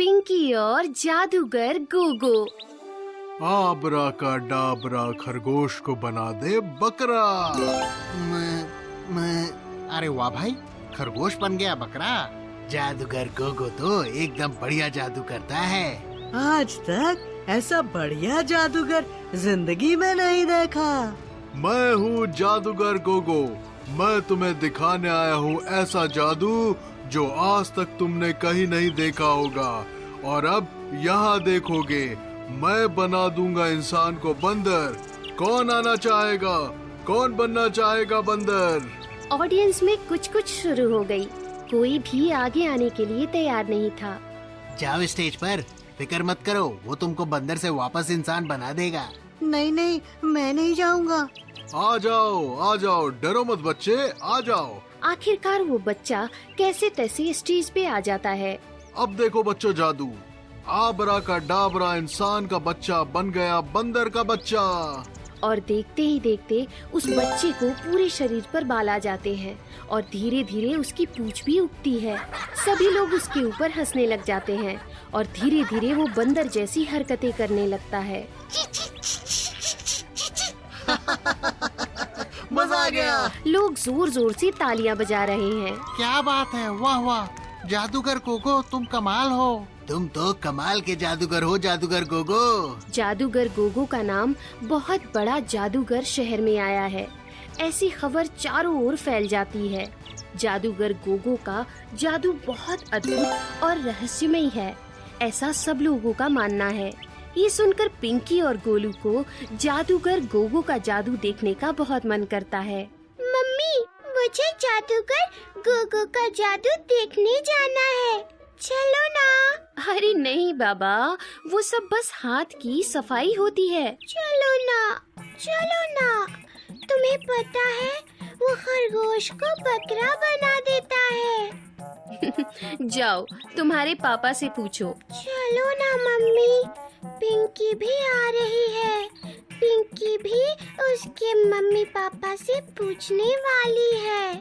पिंकी और जादूगर गोगो। आबरा का डाबरा खरगोश को बना दे बकरा। अरे वाह भाई, खरगोश बन गया बकरा। जादूगर गोगो तो एकदम बढ़िया जादू करता है। आज तक ऐसा बढ़िया जादूगर जिंदगी में नहीं देखा। मैं हूँ जादूगर गोगो। मैं तुम्हें दिखाने आया हूँ ऐसा जादू जो आज तक तुमने कहीं नहीं देखा होगा। और अब यहाँ देखोगे, मैं बना दूंगा इंसान को बंदर। कौन आना चाहेगा? कौन बनना चाहेगा बंदर? ऑडियंस में कुछ शुरू हो गई। कोई भी आगे आने के लिए तैयार नहीं था। जाओ स्टेज पर, फिक्र मत करो, वो तुमको बंदर से वापस इंसान बना देगा। नहीं, मैं नहीं जाऊंगा। आ जाओ, डरो मत बच्चे, आ जाओ। आखिरकार वो बच्चा कैसे तैसे स्टेज पे आ जाता है। अब देखो बच्चों जादू। आबरा का डाबरा इंसान का बच्चा बन गया बंदर का बच्चा। और देखते ही देखते उस बच्चे को पूरे शरीर पर बाल आ जाते हैं और धीरे धीरे उसकी पूंछ भी उगती है। सभी लोग उसके ऊपर हंसने लग जाते हैं और धीरे धीरे वो बंदर जैसी हरकतें करने लगता है। मजा आ गया। लोग जोर जोर से तालियां बजा रहे हैं। क्या बात है, वाह वाह, जादूगर गोगो तुम कमाल हो। तुम तो कमाल के जादूगर हो जादूगर गोगो। जादूगर गोगो का नाम बहुत बड़ा जादूगर शहर में आया है। ऐसी खबर चारों ओर फैल जाती है। जादूगर गोगो का जादू बहुत अद्भुत और रहस्यमय है, ऐसा सब लोगों का मानना है। ये सुनकर पिंकी और गोलू को जादूगर गोगो का जादू देखने का बहुत मन करता है। मम्मी, मुझे जादूगर गोगो का जादू देखने जाना है, चलो ना। अरे नहीं बाबा, वो सब बस हाथ की सफाई होती है। चलो ना। तुम्हें पता है वो खरगोश को बकरा बना देता है। जाओ, तुम्हारे पापा से पूछो। चलो ना मम्मी, पिंकी भी आ रही है। पिंकी भी उसके मम्मी पापा से पूछने वाली है।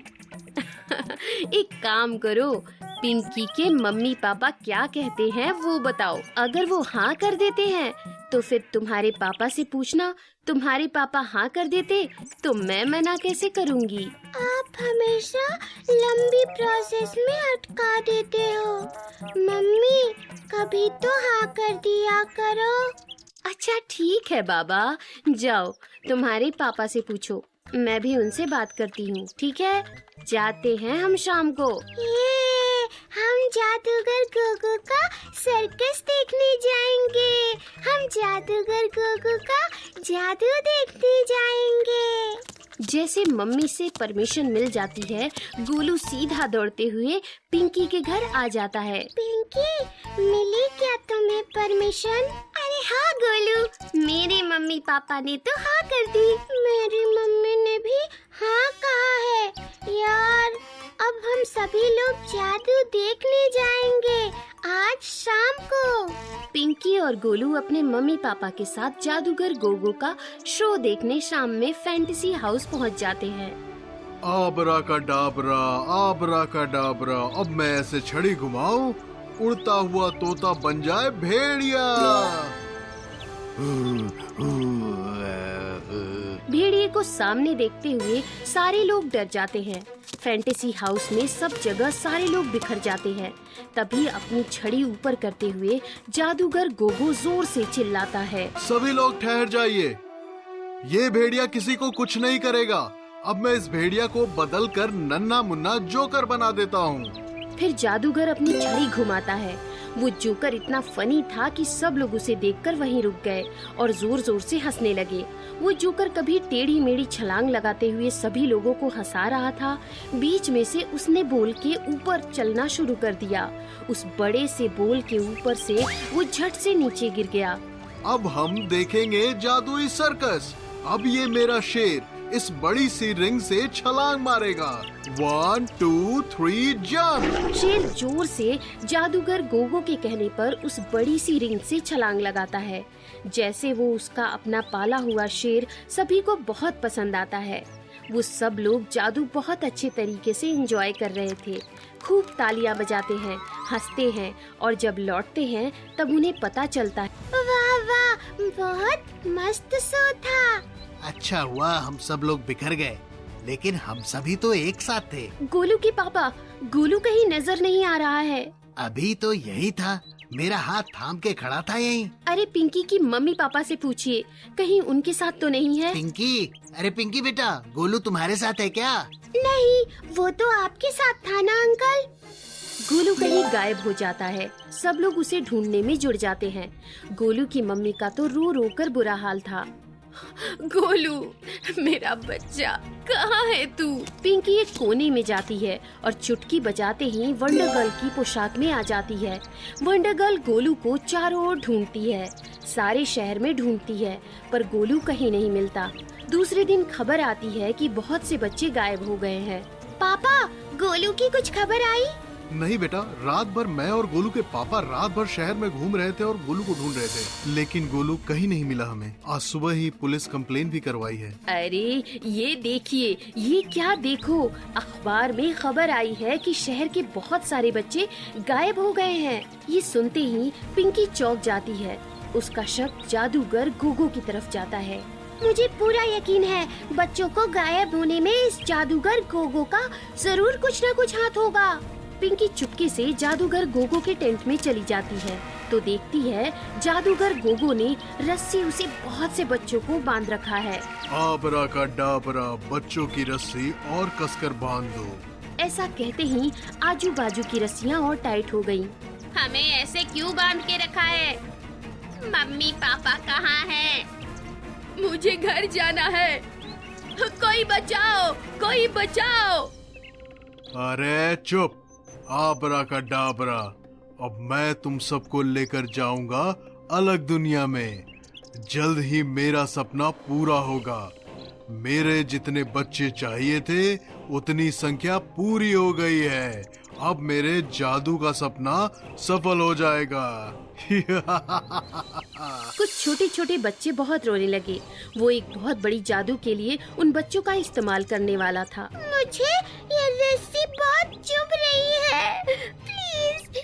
एक काम करो, पिंकी के मम्मी पापा क्या कहते हैं वो बताओ। अगर वो हाँ कर देते हैं तो फिर तुम्हारे पापा से पूछना। तुम्हारे पापा हाँ कर देते तो मैं मना कैसे करूँगी? आप हमेशा लंबी प्रोसेस में अटका देते हो। मम्मी, कभी तो हाँ कर दिया करो। अच्छा ठीक है बाबा, जाओ तुम्हारे पापा से पूछो। मैं भी उनसे बात करती हूँ, ठीक है? जाते हैं हम शाम को। ये हम जादूगर गोगो का सर्कस देखने जाएंगे। हम जादूगर गोगो का जादू देखने जाएंगे। जैसे मम्मी से परमिशन मिल जाती है, गोलू सीधा दौड़ते हुए पिंकी के घर आ जाता है। पिंकी, मिली क्या तुम्हें परमिशन? अरे हाँ गोलू, मेरे मम्मी पापा ने तो हाँ कर दी। मेरी मम्मी ने भी हाँ कहा है। यार, अब हम सभी लोग जादू देखने जाएंगे आज शाम को। पिंकी और गोलू अपने मम्मी पापा के साथ जादूगर गोगो का शो देखने शाम में फैंटेसी हाउस पहुंच जाते हैं। आबरा का डाबरा, अब मैं ऐसे छड़ी घुमाऊं, उड़ता हुआ तोता बन जाए भेड़िया। भेड़िए को सामने देखते हुए सारे लोग डर जाते हैं। फैंटेसी हाउस में सब जगह सारे लोग बिखर जाते हैं। तभी अपनी छड़ी ऊपर करते हुए जादूगर गोगो जोर से चिल्लाता है, सभी लोग ठहर जाइए, ये भेड़िया किसी को कुछ नहीं करेगा। अब मैं इस भेड़िया को बदल कर नन्हा मुन्ना जोकर बना देता हूँ। फिर जादूगर अपनी छड़ी घुमाता है। वो जोकर इतना फनी था कि सब लोग उसे देखकर वहीं रुक गए और जोर जोर से हंसने लगे। वो जोकर कभी टेढ़ी मेढ़ी छलांग लगाते हुए सभी लोगों को हंसा रहा था। बीच में से उसने बोल के ऊपर चलना शुरू कर दिया। उस बड़े से बोल के ऊपर से वो झट से नीचे गिर गया। अब हम देखेंगे जादुई सर्कस। अब ये मेरा शेर इस बड़ी सी रिंग से छलांग मारेगा। 1 2 3 जंप। शेर जोर से जादूगर गोगो के कहने पर उस बड़ी सी रिंग से छलांग लगाता है। जैसे वो उसका अपना पाला हुआ शेर सभी को बहुत पसंद आता है। वो सब लोग जादू बहुत अच्छे तरीके से एंजॉय कर रहे थे। खूब तालियां बजाते हैं, हंसते हैं और जब लौटते हैं तब उन्हें पता चलता है। वाह वाह, बहुत मस्त शो था। अच्छा हुआ हम सब लोग बिखर गए, लेकिन हम सभी तो एक साथ थे। गोलू के पापा, गोलू कहीं नजर नहीं आ रहा है। अभी तो यही था, मेरा हाथ थाम के खड़ा था यहीं। अरे पिंकी की मम्मी पापा से पूछिए, कहीं उनके साथ तो नहीं है। पिंकी, अरे पिंकी बेटा, गोलू तुम्हारे साथ है क्या? नहीं, वो तो आपके साथ था ना अंकल। गोलू कहीं गायब हो जाता है। सब लोग उसे ढूंढने में जुट जाते हैं। गोलू की मम्मी का तो रो रो कर बुरा हाल था। गोलू, मेरा बच्चा, कहाँ है तू? पिंकी एक कोने में जाती है और चुटकी बजाते ही वंडर गर्ल की पोशाक में आ जाती है। वंडर गर्ल गोलू को चारों ओर ढूंढती है, सारे शहर में ढूंढती है, पर गोलू कहीं नहीं मिलता। दूसरे दिन खबर आती है कि बहुत से बच्चे गायब हो गए हैं। पापा, गोलू की कुछ खबर आई? नहीं बेटा, रात भर मैं और गोलू के पापा रात भर शहर में घूम रहे थे और गोलू को ढूंढ रहे थे, लेकिन गोलू कहीं नहीं मिला हमें। आज सुबह ही पुलिस कंप्लेन भी करवाई है। अरे ये देखिए, ये क्या देखो, अखबार में खबर आई है कि शहर के बहुत सारे बच्चे गायब हो गए हैं। ये सुनते ही पिंकी चौंक जाती है। उसका शक जादूगर गोगो की तरफ जाता है। मुझे पूरा यकीन है बच्चों को गायब होने में इस जादूगर गोगो का जरूर कुछ न कुछ हाथ होगा। पिंकी चुपके से जादूगर गोगो के टेंट में चली जाती है तो देखती है जादूगर गोगो ने रस्सी उसे बहुत से बच्चों को बांध रखा है। आबरा का डाबरा, बच्चों की रस्सी और कसकर बांध दो। ऐसा कहते ही आजू बाजू की रस्सियाँ और टाइट हो गयी। हमें ऐसे क्यों बांध के रखा है? मम्मी पापा कहाँ हैं? मुझे घर जाना है, कोई बचाओ, कोई बचाओ। अरे चुप, आबरा का डाबरा, अब मैं तुम सबको लेकर जाऊंगा अलग दुनिया में। जल्द ही मेरा सपना पूरा होगा। मेरे जितने बच्चे चाहिए थे उतनी संख्या पूरी हो गई है। अब मेरे जादू का सपना सफल हो जाएगा। कुछ छोटे छोटे बच्चे बहुत रोने लगे। वो एक बहुत बड़ी जादू के लिए उन बच्चों का इस्तेमाल करने वाला था। मुझे ये रस्सी बहुत चुभ रही है, प्लीज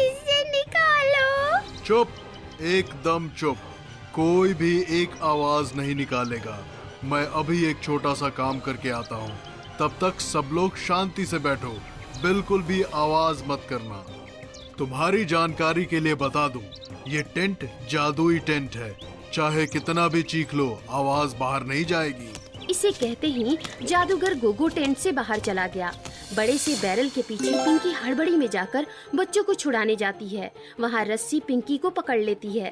इसे निकालो। चुप, एकदम चुप, कोई भी एक आवाज नहीं निकालेगा। मैं अभी एक छोटा सा काम करके आता हूँ, तब तक सब लोग शांति से बैठो, बिल्कुल भी आवाज मत करना। तुम्हारी जानकारी के लिए बता दूं, ये टेंट जादुई टेंट है, चाहे कितना भी चीख लो आवाज बाहर नहीं जाएगी। इसे कहते ही जादूगर गोगो टेंट से बाहर चला गया। बड़े से बैरल के पीछे पिंकी हड़बड़ी में जाकर बच्चों को छुड़ाने जाती है। वहाँ रस्सी पिंकी को पकड़ लेती है।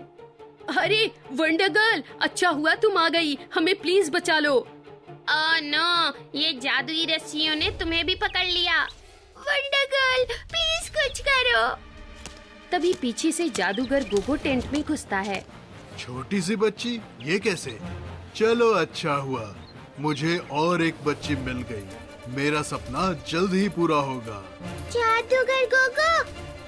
अरे वंडर गर्ल, अच्छा हुआ तुम आ गई, हमें प्लीज बचा लो। ओह नो, ये जादुई रस्सियों ने तुम्हें भी पकड़ लिया। वंडर गर्ल, प्लीज कुछ करो। तभी पीछे से जादूगर गोगो टेंट में घुसता है। छोटी सी बच्ची, ये कैसे? चलो अच्छा हुआ, मुझे और एक बच्ची मिल गई। मेरा सपना जल्द ही पूरा होगा। जादूगर गोगो,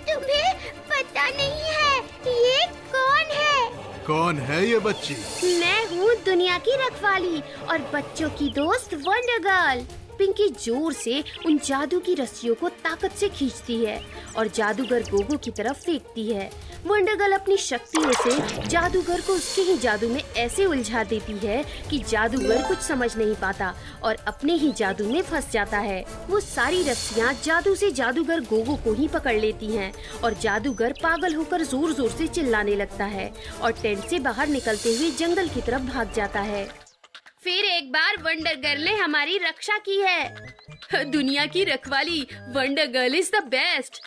तुम्हें पता नहीं है ये कौन है? कौन है ये बच्ची? मैं हूँ दुनिया की रखवाली और बच्चों की दोस्त वंडर गर्ल। पिंकी जोर से उन जादू की रस्सियों को ताकत से खींचती है और जादूगर गोगो की तरफ फेंकती है। वंडर गर्ल अपनी शक्तियों से जादूगर को उसके ही जादू में ऐसे उलझा देती है कि जादूगर कुछ समझ नहीं पाता और अपने ही जादू में फंस जाता है। वो सारी रस्सियाँ जादू से जादूगर गोगो को ही पकड़ लेती हैं और जादूगर पागल होकर जोर जोर से चिल्लाने लगता है और टेंट से बाहर निकलते हुए जंगल की तरफ भाग जाता है। फिर एक बार वंडर गर्ल ने हमारी रक्षा की है। दुनिया की रखवाली, wonder girl is the best.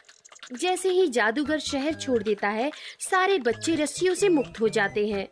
जैसे ही जादूगर शहर छोड़ देता है, सारे बच्चे रस्सियों से मुक्त हो जाते हैं।